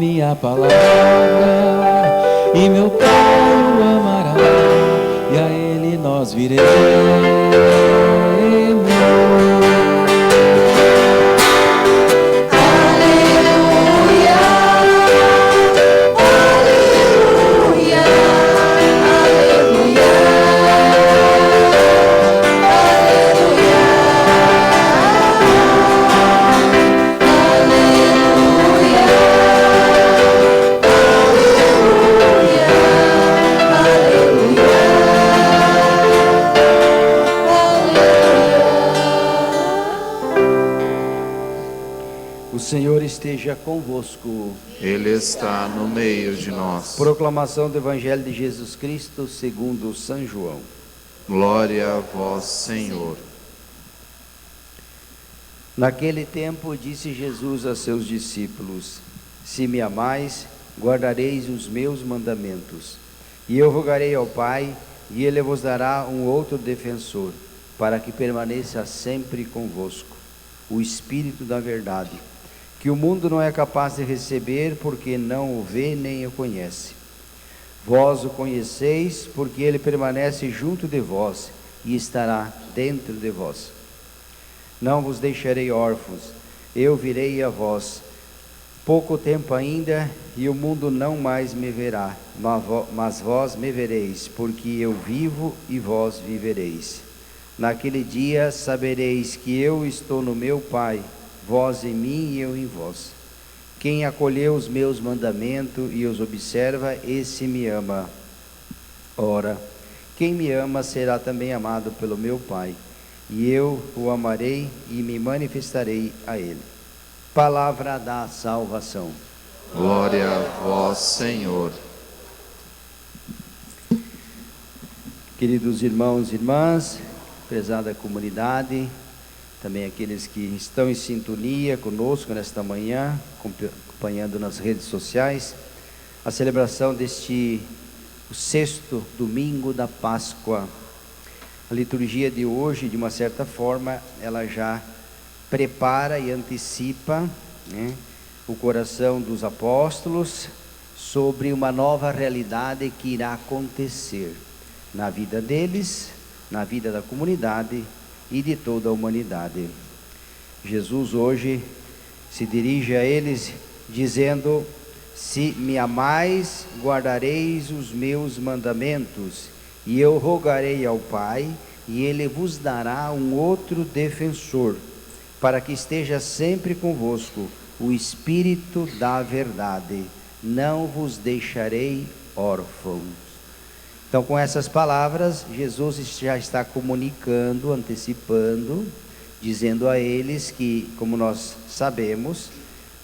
minha palavra, e meu Pai o amará, e a Ele nós viremos. O Senhor esteja convosco. Ele está no meio de nós. Proclamação do Evangelho de Jesus Cristo segundo São João. Glória a vós, Senhor. Naquele tempo disse Jesus a seus discípulos: Se me amais, guardareis os meus mandamentos. E eu rogarei ao Pai, e Ele vos dará um outro defensor, para que permaneça sempre convosco, o Espírito da verdade, que o mundo não é capaz de receber, porque não o vê nem o conhece. Vós o conheceis, porque ele permanece junto de vós e estará dentro de vós. Não vos deixarei órfãos, eu virei a vós. Pouco tempo ainda, e o mundo não mais me verá, mas vós me vereis, porque eu vivo e vós vivereis. Naquele dia sabereis que eu estou no meu Pai, vós em mim e eu em vós. Quem acolheu os meus mandamentos e os observa, esse me ama. Ora, quem me ama será também amado pelo meu Pai, e eu o amarei e me manifestarei a ele. Palavra da salvação. Glória a vós, Senhor. Queridos irmãos e irmãs, prezada comunidade, também aqueles que estão em sintonia conosco nesta manhã, acompanhando nas redes sociais, a celebração deste o 6º domingo da Páscoa. A liturgia de hoje, de uma certa forma, ela já prepara e antecipa, o coração dos apóstolos sobre uma nova realidade que irá acontecer na vida deles, na vida da comunidade e de toda a humanidade. Jesus hoje se dirige a eles dizendo: se me amais, guardareis os meus mandamentos, e eu rogarei ao Pai, e Ele vos dará um outro defensor, para que esteja sempre convosco, o Espírito da verdade. Não vos deixarei órfãos. Então, com essas palavras, Jesus já está comunicando, antecipando, dizendo a eles que, como nós sabemos,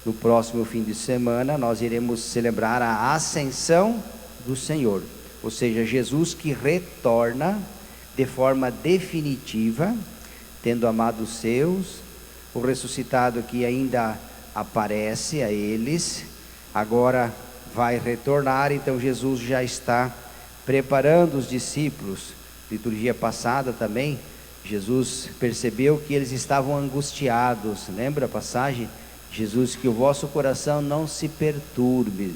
no próximo fim de semana nós iremos celebrar a ascensão do Senhor, ou seja, Jesus que retorna de forma definitiva, tendo amado os seus, o ressuscitado que ainda aparece a eles, agora vai retornar. Então Jesus já está preparando os discípulos. Liturgia passada também, Jesus percebeu que eles estavam angustiados. Lembra a passagem? Jesus, que o vosso coração não se perturbe,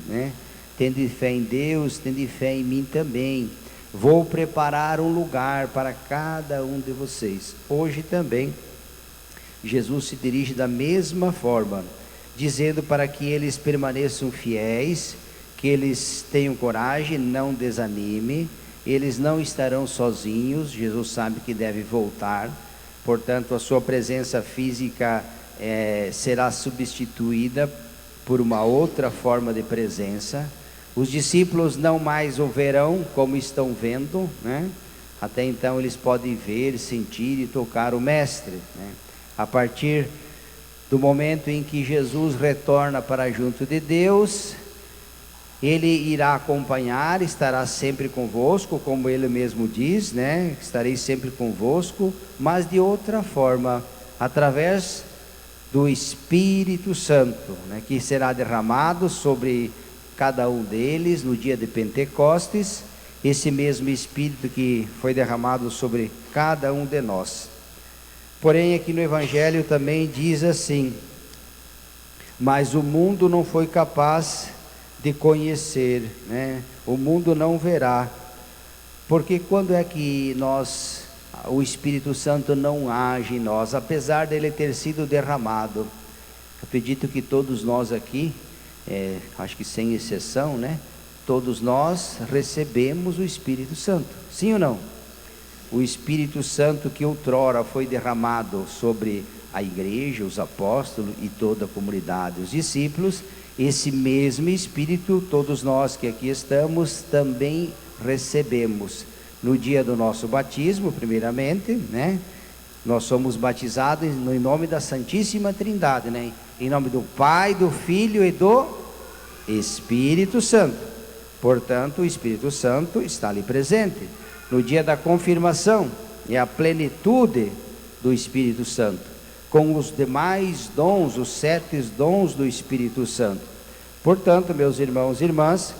Tende fé em Deus, tende fé em mim também. Vou preparar um lugar para cada um de vocês. Hoje também, Jesus se dirige da mesma forma, dizendo para que eles permaneçam fiéis, que eles tenham coragem, não desanime, eles não estarão sozinhos. Jesus sabe que deve voltar, portanto a sua presença física será substituída por uma outra forma de presença. Os discípulos não mais o verão como estão vendo, Até então eles podem ver, sentir e tocar o Mestre, A partir do momento em que Jesus retorna para junto de Deus, Ele irá acompanhar, estará sempre convosco, como Ele mesmo diz, Estarei sempre convosco, mas de outra forma, através do Espírito Santo, que será derramado sobre cada um deles no dia de Pentecostes, esse mesmo Espírito que foi derramado sobre cada um de nós. Porém, aqui no Evangelho também diz assim: mas o mundo não foi capaz de conhecer, né? O mundo não verá, porque quando é que o Espírito Santo não age em nós, apesar dele ter sido derramado? Acredito que todos nós aqui, acho que sem exceção, né? Todos nós recebemos o Espírito Santo, sim ou não? O Espírito Santo que outrora foi derramado sobre a igreja, os apóstolos e toda a comunidade, os discípulos, esse mesmo Espírito, todos nós que aqui estamos, também recebemos. No dia do nosso batismo, primeiramente, né? Nós somos batizados em nome da Santíssima Trindade, né? Em nome do Pai, do Filho e do Espírito Santo. Portanto, o Espírito Santo está ali presente. No dia da confirmação, é a plenitude do Espírito Santo, com os demais dons, os 7 dons do Espírito Santo. Portanto, meus irmãos e irmãs,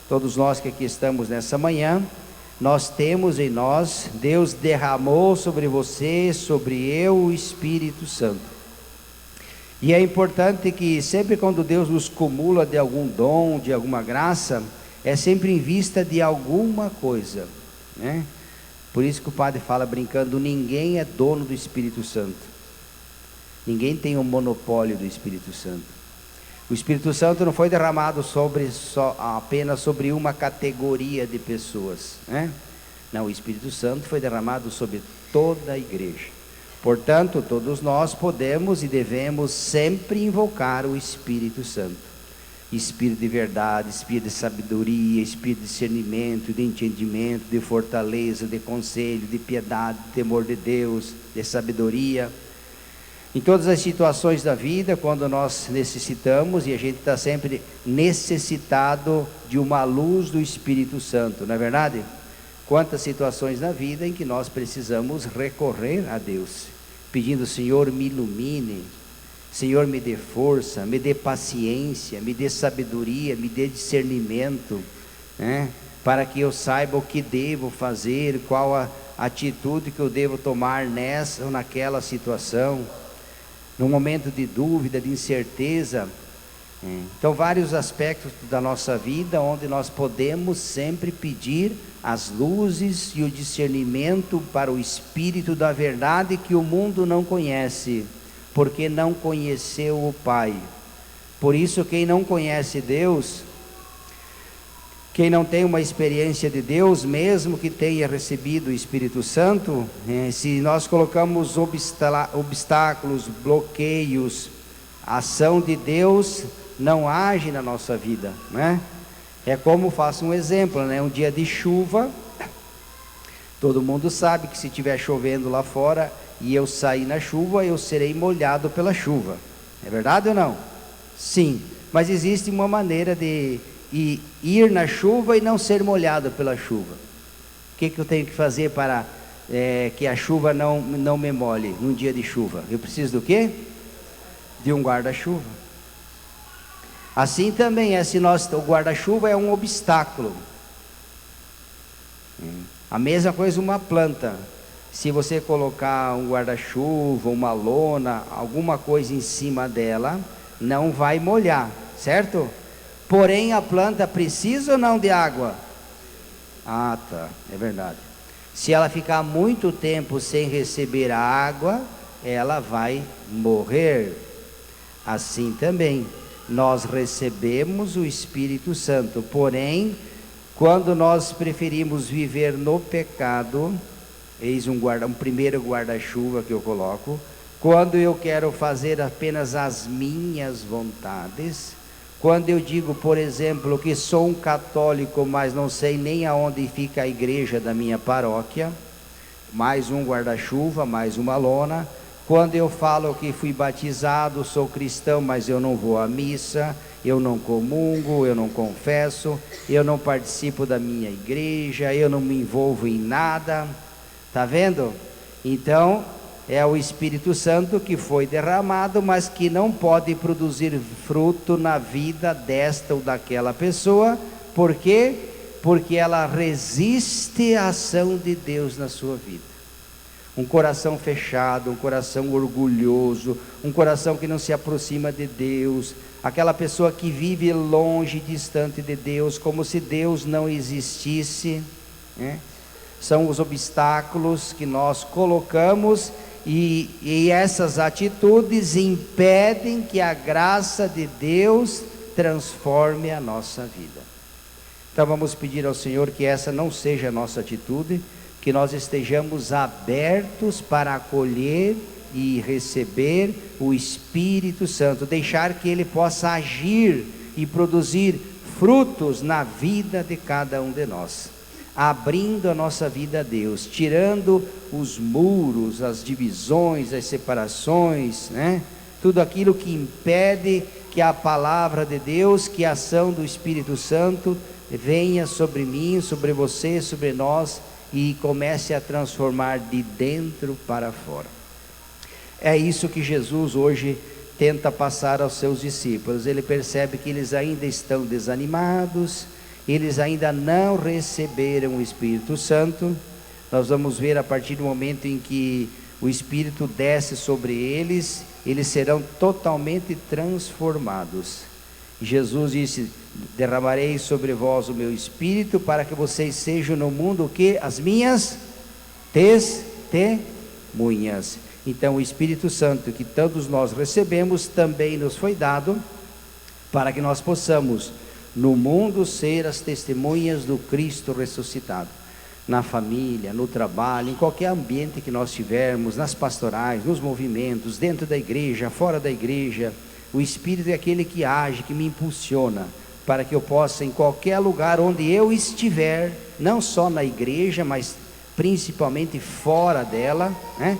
todos nós que aqui estamos nessa manhã, nós temos em nós, Deus derramou sobre você, sobre eu, o Espírito Santo. E é importante que sempre quando Deus nos cumula de algum dom, de alguma graça, é sempre em vista de alguma coisa, né? Por isso que o padre fala brincando, ninguém é dono do Espírito Santo. Ninguém tem um monopólio do Espírito Santo. O Espírito Santo não foi derramado apenas sobre uma categoria de pessoas, né? Não, o Espírito Santo foi derramado sobre toda a igreja. Portanto, todos nós podemos e devemos sempre invocar o Espírito Santo. Espírito de verdade, Espírito de sabedoria, Espírito de discernimento, de entendimento, de fortaleza, de conselho, de piedade, de temor de Deus, de sabedoria. Em todas as situações da vida, quando nós necessitamos, e a gente está sempre necessitado de uma luz do Espírito Santo, não é verdade? Quantas situações na vida em que nós precisamos recorrer a Deus, pedindo: Senhor, me ilumine, Senhor, me dê força, me dê paciência, me dê sabedoria, me dê discernimento, né? Para que eu saiba o que devo fazer, qual a atitude que eu devo tomar nessa ou naquela situação, no momento de dúvida, de incerteza. Então, vários aspectos da nossa vida onde nós podemos sempre pedir as luzes e o discernimento para o Espírito da verdade que o mundo não conhece, porque não conheceu o Pai. Por isso, quem não conhece Deus, quem não tem uma experiência de Deus, mesmo que tenha recebido o Espírito Santo, se nós colocamos obstáculos, bloqueios, a ação de Deus não age na nossa vida, né? É como, faço um exemplo, né? Um dia de chuva, todo mundo sabe que se estiver chovendo lá fora e eu sair na chuva, eu serei molhado pela chuva. É verdade ou não? Sim, mas existe uma maneira de ir na chuva e não ser molhado pela chuva. O que eu tenho que fazer para que a chuva não me molhe num dia de chuva? Eu preciso do quê? De um guarda-chuva. Assim também o guarda-chuva é um obstáculo. A mesma coisa uma planta. Se você colocar um guarda-chuva, uma lona, alguma coisa em cima dela, não vai molhar, certo? Porém, a planta precisa ou não de água? Ah, tá, é verdade. Se ela ficar muito tempo sem receber a água, ela vai morrer. Assim também, nós recebemos o Espírito Santo, porém, quando nós preferimos viver no pecado, eis um primeiro guarda-chuva que eu coloco, quando eu quero fazer apenas as minhas vontades, quando eu digo, por exemplo, que sou um católico, mas não sei nem aonde fica a igreja da minha paróquia, mais um guarda-chuva, mais uma lona. Quando eu falo que fui batizado, sou cristão, mas eu não vou à missa, eu não comungo, eu não confesso, eu não participo da minha igreja, eu não me envolvo em nada, tá vendo? Então, é o Espírito Santo que foi derramado, mas que não pode produzir fruto na vida desta ou daquela pessoa. Por quê? Porque ela resiste à ação de Deus na sua vida. Um coração fechado, um coração orgulhoso, um coração que não se aproxima de Deus, aquela pessoa que vive longe, distante de Deus, como se Deus não existisse, né? São os obstáculos que nós colocamos e essas atitudes impedem que a graça de Deus transforme a nossa vida. Então vamos pedir ao Senhor que essa não seja a nossa atitude, que nós estejamos abertos para acolher e receber o Espírito Santo, deixar que Ele possa agir e produzir frutos na vida de cada um de nós, abrindo a nossa vida a Deus, tirando os muros, as divisões, as separações, né? Tudo aquilo que impede que a palavra de Deus, que a ação do Espírito Santo venha sobre mim, sobre você, sobre nós, e comece a transformar de dentro para fora. É isso que Jesus hoje tenta passar aos seus discípulos. Ele percebe que eles ainda estão desanimados, eles ainda não receberam o Espírito Santo. Nós vamos ver a partir do momento em que o Espírito desce sobre eles, eles serão totalmente transformados. Jesus disse: derramarei sobre vós o meu Espírito, para que vocês sejam no mundo o que? As minhas testemunhas. Então o Espírito Santo que todos nós recebemos também nos foi dado, para que nós possamos no mundo ser as testemunhas do Cristo ressuscitado, na família, no trabalho, em qualquer ambiente que nós tivermos, nas pastorais, nos movimentos, dentro da igreja, fora da igreja. O Espírito é aquele que age, que me impulsiona, para que eu possa, em qualquer lugar onde eu estiver, não só na igreja, mas principalmente fora dela, né?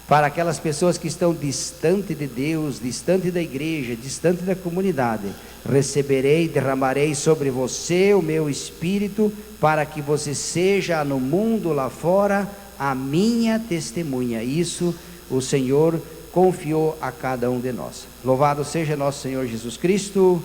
Para aquelas pessoas que estão distante de Deus, distante da igreja, distante da comunidade, receberei, derramarei sobre você o meu Espírito, para que você seja no mundo lá fora a minha testemunha. Isso o Senhor confiou a cada um de nós. Louvado seja nosso Senhor Jesus Cristo.